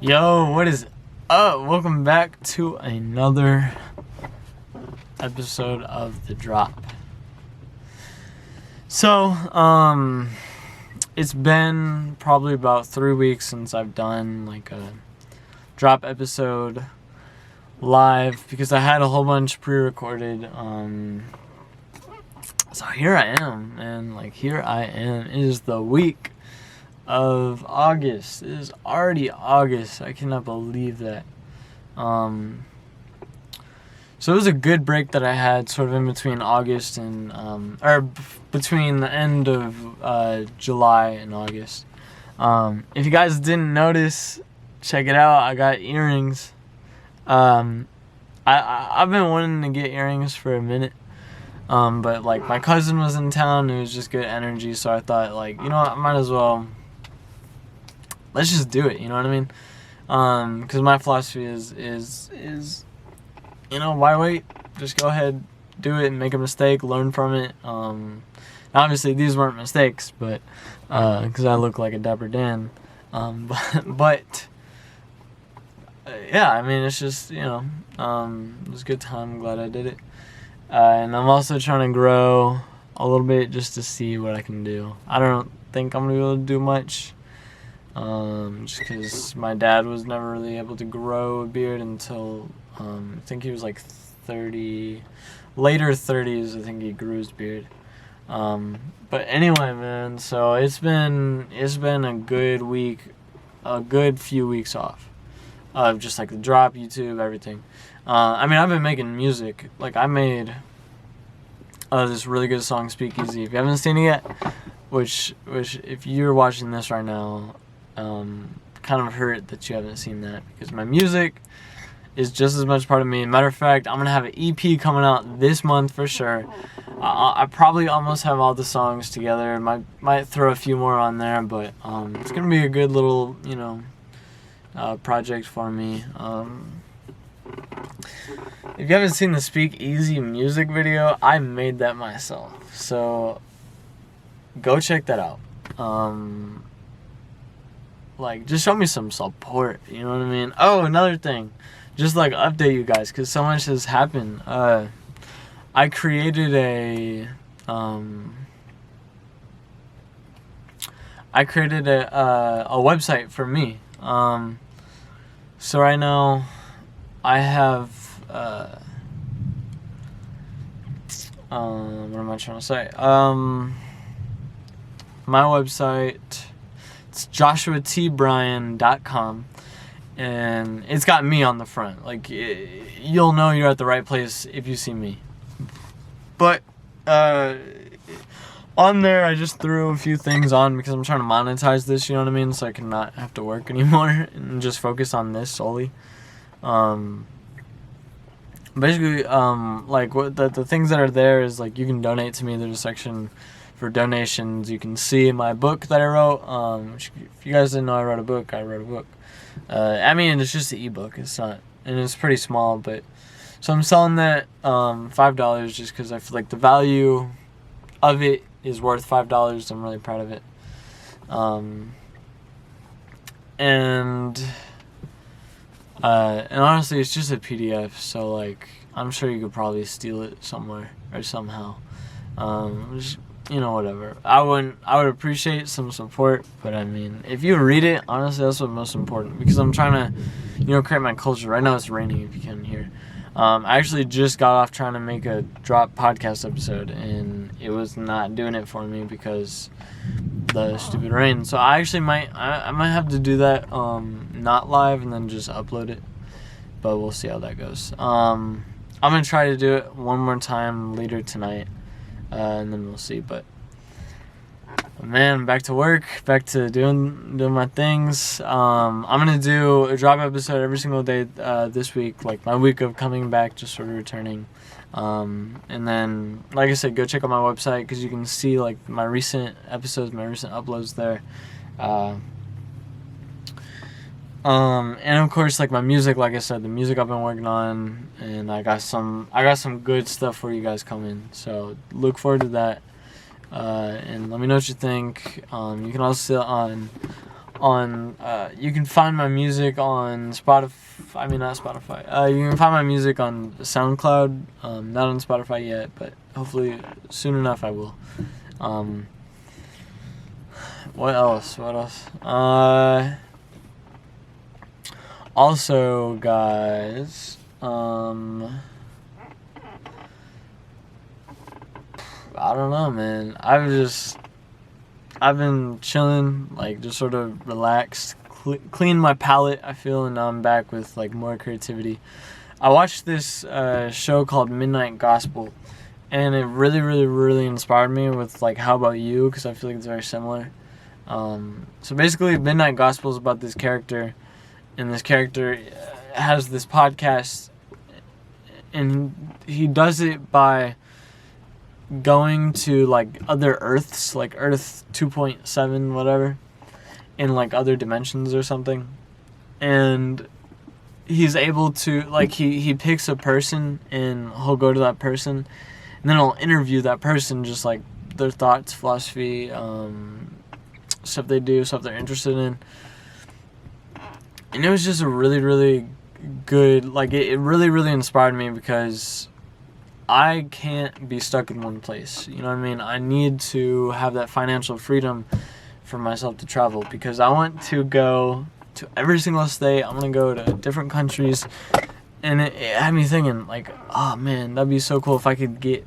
Yo, what is up? Welcome back to another episode of The Drop. So, it's been probably about 3 weeks since I've done like a drop episode live because I had a whole bunch pre-recorded. So here I am, and here I am. It is the week of August. It is already August. I cannot believe that. So it was a good break that I had sort of in between August and between the end of July and August. If you guys didn't notice, check it out. I got earrings. I've been wanting to get earrings for a minute. But my cousin was in town and it was just good energy, so I thought you know what, I might as well, let's just do it, you know what I mean? Because my philosophy is you know, why wait? Just go ahead, do it, and make a mistake, learn from it. Obviously these weren't mistakes, but because I look like a Dapper Dan. But yeah, I mean, it's just, you know, it was a good time. I'm glad I did it. And I'm also trying to grow a little bit just to see what I can do. I don't think I'm going to be able to do much. Just because my dad was never really able to grow a beard until, I think he was 30, later 30s, I think he grew his beard. But anyway, man, so it's been a good week, a good few weeks off of just the drop, YouTube, everything. I mean, I've been making music. I made this really good song, Speakeasy. If you haven't seen it yet, which if you're watching this right now, kind of hurt that you haven't seen that, because my music is just as much part of me. Matter of fact, I'm gonna have an EP coming out this month for sure. I probably almost have all the songs together. Might throw a few more on there, but it's gonna be a good little, you know, project for me. If you haven't seen the Speakeasy music video, I made that myself, so go check that out. Just show me some support, you know what I mean? Oh, another thing, just update you guys, because so much has happened. I created a website for me. So right now I have what am I trying to say? My website, it's joshuatbryan.com, and it's got me on the front. You'll know you're at the right place if you see me. But on there, I just threw a few things on because I'm trying to monetize this, you know what I mean? So I can not have to work anymore and just focus on this solely. Basically, what the things that are there is you can donate to me. There's a section for donations. You can see my book that I wrote. Which, if you guys didn't know I wrote a book, I wrote a book. I mean, it's just an ebook. It's not, and it's pretty small, but so I'm selling that $5 just because I feel the value of it is worth $5. I'm really proud of it. And honestly, it's just a PDF, so I'm sure you could probably steal it somewhere or somehow. Just, you know, whatever. I would appreciate some support, but I mean, if you read it, honestly, that's what's most important, because I'm trying to, you know, create my culture. Right now it's raining, if you can hear. I actually just got off trying to make a drop podcast episode, and it was not doing it for me because the stupid rain. So I actually might have to do that not live and then just upload it, but we'll see how that goes. I'm gonna try to do it one more time later tonight, and then we'll see. But man, back to work, back to doing my things. I'm gonna do a drop episode every single day this week, my week of coming back, just sort of returning. And then, like I said, go check out my website because you can see my recent episodes, my recent uploads there. And of course, my music, like I said, the music I've been working on, and I got some good stuff for you guys coming. So look forward to that. And let me know what you think. You can also on you can find my music on Spotify. I mean, not Spotify. You can find my music on SoundCloud. Not on Spotify yet, but hopefully soon enough I will. What else? Also, guys, I don't know, man. I've been chilling, like, just sort of relaxed, cleaned my palate, I feel, and now I'm back with, like, more creativity. I watched this show called Midnight Gospel, and it really, really, really inspired me with, like, How About You, because I feel like it's very similar. So basically, Midnight Gospel is about this character, and this character has this podcast, and he does it by going to, like, other Earths, like Earth 2.7, whatever, in, like, other dimensions or something, and he's able to, like, he picks a person, and he'll go to that person, and then he'll interview that person, just, like, their thoughts, philosophy, stuff they do, stuff they're interested in. And it was just a really, really good, like, it really, really inspired me, because I can't be stuck in one place, you know what I mean? I need to have that financial freedom for myself to travel, because I want to go to every single state. I'm going to go to different countries, and it had me thinking, like, oh man, that'd be so cool if I could get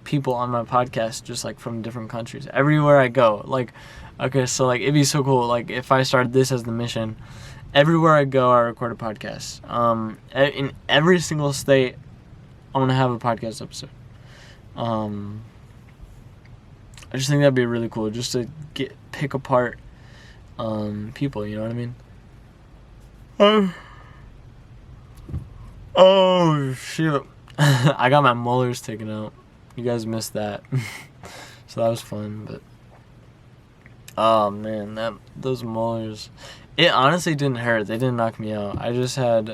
people on my podcast just, like, from different countries everywhere I go. Like, okay, so, like, it'd be so cool, like, if I started this as the mission, everywhere I go I record a podcast. In every single state I'm gonna have a podcast episode. I just think that'd be really cool, just to pick apart people, you know what I mean? Oh shoot. I got my molars taken out. You guys missed that. So that was fun, but oh man, those molars, it honestly didn't hurt. They didn't knock me out. I just had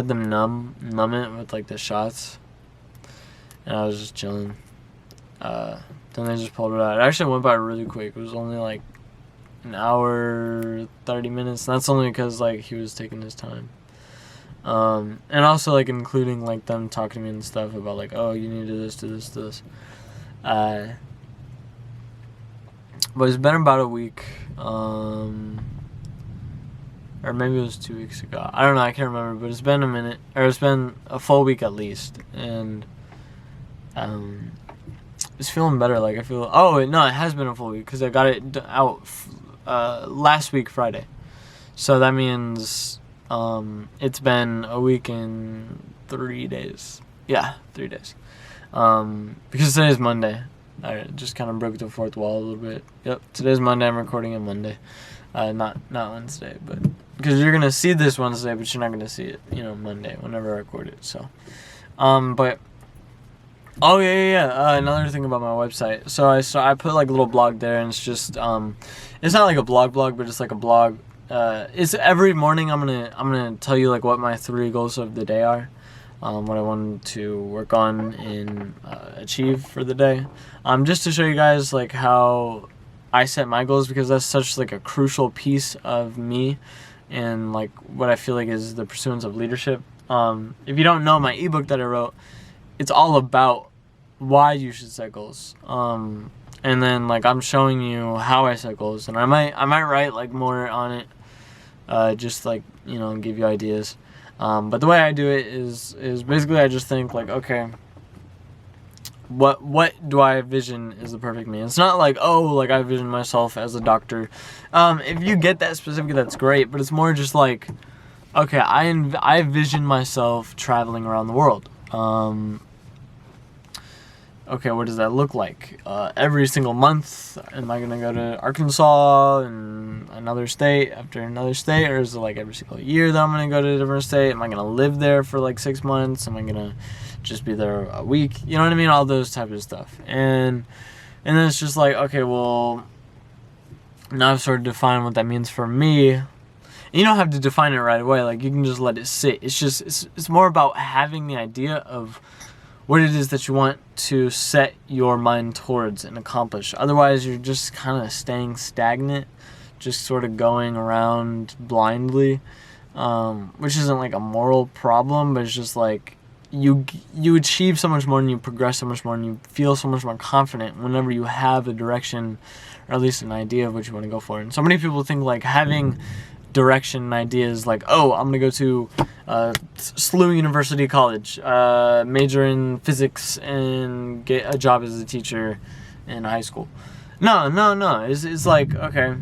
them numb it with, like, the shots, and I was just chilling. Then they just pulled it out. It actually went by really quick. It was only, like, an hour, 30 minutes. And that's only because, like, he was taking his time. And also, like, including, like, them talking to me and stuff about, like, oh, you need to do this, do this, do this. But it's been about a week. Or maybe it was 2 weeks ago. I don't know, I can't remember, but it's been a minute, or it's been a full week at least, and it's feeling better. Like, I feel, oh no, it has been a full week, because I got it out last week Friday, so that means it's been a week and 3 days. Yeah, 3 days. Because today's Monday. I just kind of broke the fourth wall a little bit. Yep, today's Monday. I'm recording on Monday. Not Wednesday, but because you're gonna see this Wednesday, but you're not gonna see it, you know, Monday whenever I record it. So, but oh yeah. Another thing about my website. So I put, like, a little blog there, and it's just it's not like a blog, but it's like a blog. It's every morning I'm gonna tell you, like, what my 3 goals of the day are. What I wanted to work on and achieve for the day. Just to show you guys, like, how I set my goals, because that's such, like, a crucial piece of me and, like, what I feel like is the pursuance of leadership. If you don't know, my ebook that I wrote, it's all about why you should set goals. And then, like, I'm showing you how I set goals, and I might write, like, more on it, just, like, you know, give you ideas. But the way I do it is basically I just think, like, okay, what do I envision is the perfect me? It's not like, oh, like, I envision myself as a doctor. If you get that specific, that's great, but it's more just like, okay, I envision myself traveling around the world. Okay, what does that look like? Every single month, am I going to go to Arkansas and another state after another state? Or is it, like, every single year that I'm going to go to a different state? Am I going to live there for, like, 6 months? Am I going to just be there a week? You know what I mean? All those type of stuff. And then it's just like, okay, well, now I've sort of defined what that means for me. And you don't have to define it right away. Like, you can just let it sit. It's just, it's more about having the idea of what it is that you want to set your mind towards and accomplish. Otherwise, you're just kind of staying stagnant, just sort of going around blindly, which isn't like a moral problem, but it's just like you achieve so much more and you progress so much more and you feel so much more confident whenever you have a direction, or at least an idea of what you want to go for. And so many people think like having direction and ideas, like, oh, I'm going to go to SLU University College, major in physics, and get a job as a teacher in high school. No. It's like, okay,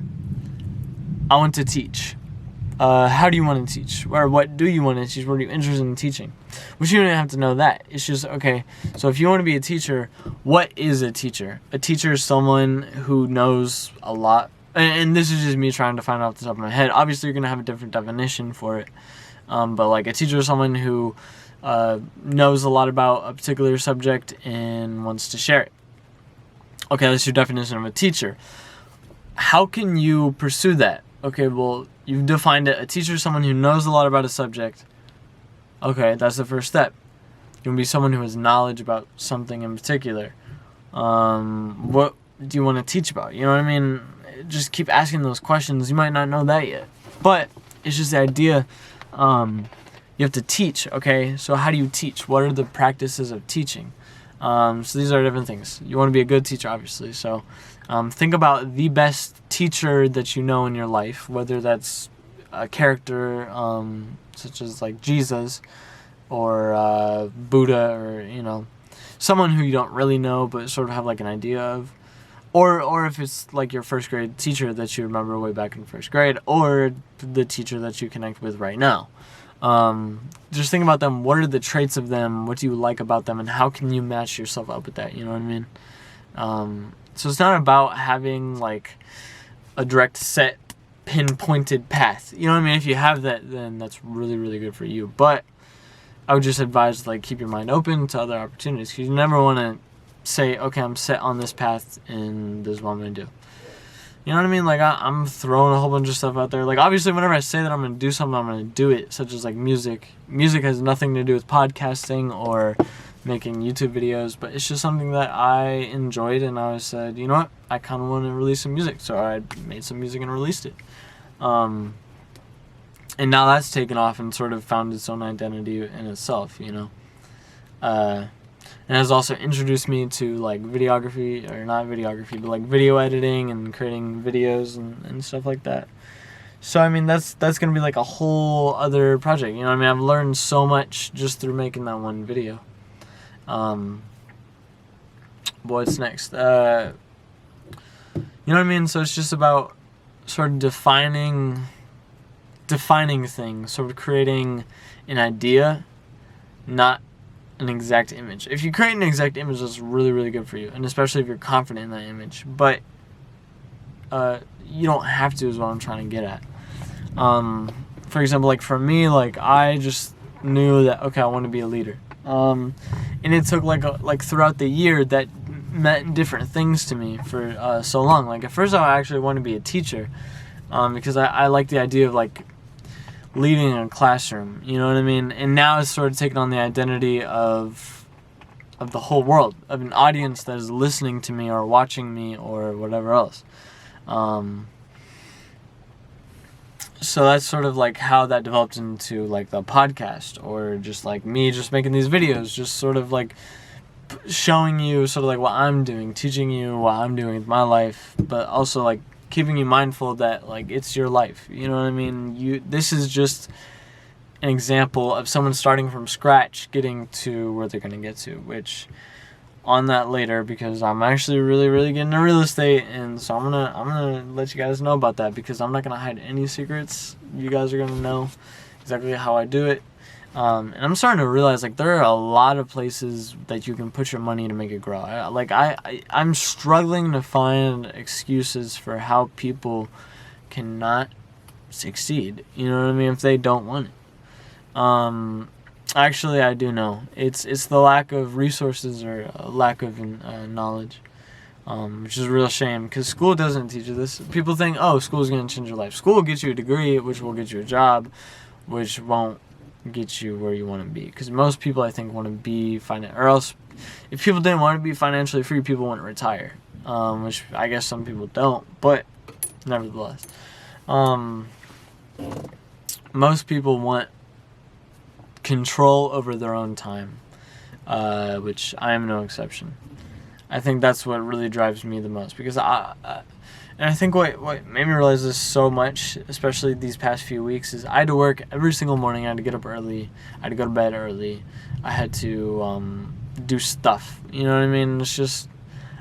I want to teach. How do you want to teach? Or what do you want to teach? What are you interested in teaching? Which you don't even have to know that. It's just, okay, so if you want to be a teacher, what is a teacher? A teacher is someone who knows a lot. And this is just me trying to find out off the top of my head. Obviously, you're going to have a different definition for it. But like a teacher is someone who knows a lot about a particular subject and wants to share it. Okay, that's your definition of a teacher. How can you pursue that? Okay, well, you've defined it. A teacher is someone who knows a lot about a subject. Okay, that's the first step. You want to be someone who has knowledge about something in particular. What do you want to teach about? You know what I mean? Just keep asking those questions. You might not know that yet. But it's just the idea. You have to teach, okay? So how do you teach? What are the practices of teaching? So these are different things. You want to be a good teacher, obviously. So think about the best teacher that you know in your life, whether that's a character such as like Jesus or Buddha, or, you know, someone who you don't really know but sort of have like an idea of. Or if it's like your first grade teacher that you remember way back in first grade, or the teacher that you connect with right now. Just think about them. What are the traits of them? What do you like about them? And how can you match yourself up with that? You know what I mean? So it's not about having like a direct set pinpointed path. You know what I mean? If you have that, then that's really, really good for you. But I would just advise, like, keep your mind open to other opportunities. Because you never want to say, okay, I'm set on this path and this is what I'm going to do. You know what I mean? Like, I'm throwing a whole bunch of stuff out there. Like, obviously, whenever I say that I'm going to do something, I'm going to do it. Such as, like, music. Music has nothing to do with podcasting or making YouTube videos. But it's just something that I enjoyed. And I said, you know what? I kind of want to release some music. So I made some music and released it. And now that's taken off and sort of found its own identity in itself, you know. And has also introduced me to, like, videography, or not videography, but like video editing and creating videos and stuff like that. So I mean, that's gonna be like a whole other project. You know what I mean? I've learned so much just through making that one video. What's next? You know what I mean? So it's just about sort of defining things, sort of creating an idea, not an exact image. If you create an exact image, that's really, really good for you, and especially if you're confident in that image. But you don't have to, is what I'm trying to get at. For example, like for me, like I just knew that, okay, I want to be a leader. And it took like throughout the year that meant different things to me for so long. Like at first I actually wanted to be a teacher, because I like the idea of like leading a classroom, you know what I mean? And now it's sort of taken on the identity of the whole world, of an audience that is listening to me or watching me or whatever else. So that's sort of like how that developed into like the podcast, or just like me just making these videos, just sort of like showing you sort of like what I'm doing, teaching you what I'm doing with my life, but also like keeping you mindful that like it's your life. You know what I mean? This is just an example of someone starting from scratch getting to where they're going to get to, which on that later, because I'm actually really, really getting into real estate, and so I'm gonna let you guys know about that, because I'm not gonna hide any secrets. You guys are gonna know exactly how I do it. And I'm starting to realize like there are a lot of places that you can put your money to make it grow. I'm struggling to find excuses for how people cannot succeed. You know what I mean? If they don't want it. Actually, I do know. It's the lack of resources, or lack of knowledge, which is a real shame, because school doesn't teach you this. People think, oh, school is going to change your life. School will get you a degree, which will get you a job, which won't get you where you want to be. Because most people, I think, want to be or else if people didn't want to be financially free, people wouldn't retire. Which I guess some people don't, but nevertheless, most people want control over their own time, which I am no exception. I think that's what really drives me the most, because and I think what made me realize this so much, especially these past few weeks, is I had to work every single morning. I had to get up early. I had to go to bed early. I had to do stuff. You know what I mean? It's just,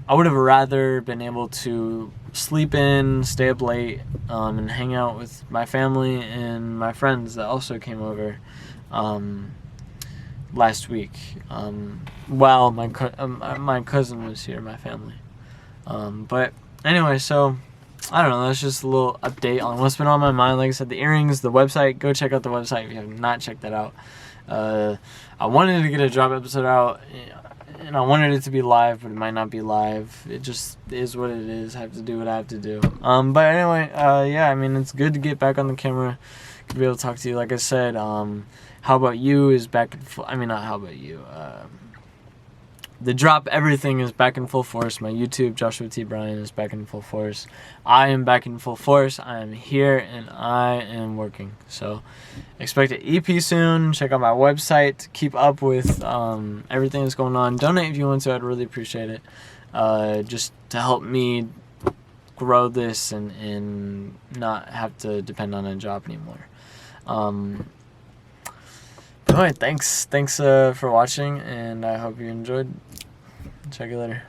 I would have rather been able to sleep in, stay up late, and hang out with my family and my friends that also came over last week. While my cousin was here, my family. But anyway, so I don't know, that's just a little update on what's been on my mind. Like I said, the earrings, the website, go check out the website if you have not checked that out. I wanted to get a drop episode out, and I wanted it to be live, but it might not be live. It just is what it is. I have to do what I have to do. But anyway, yeah, I mean, it's good to get back on the camera, to be able to talk to you. Like I said, How About You is back in full, I mean, not How About You, the drop everything is back in full force. My YouTube, Joshua T. Bryan, is back in full force. I am back in full force. I am here and I am working. So expect an EP soon. Check out my website to keep up with everything that's going on. Donate if you want to. I'd really appreciate it. Just to help me grow this and not have to depend on a job anymore. Anyway, thanks for watching, and I hope you enjoyed. Check you later.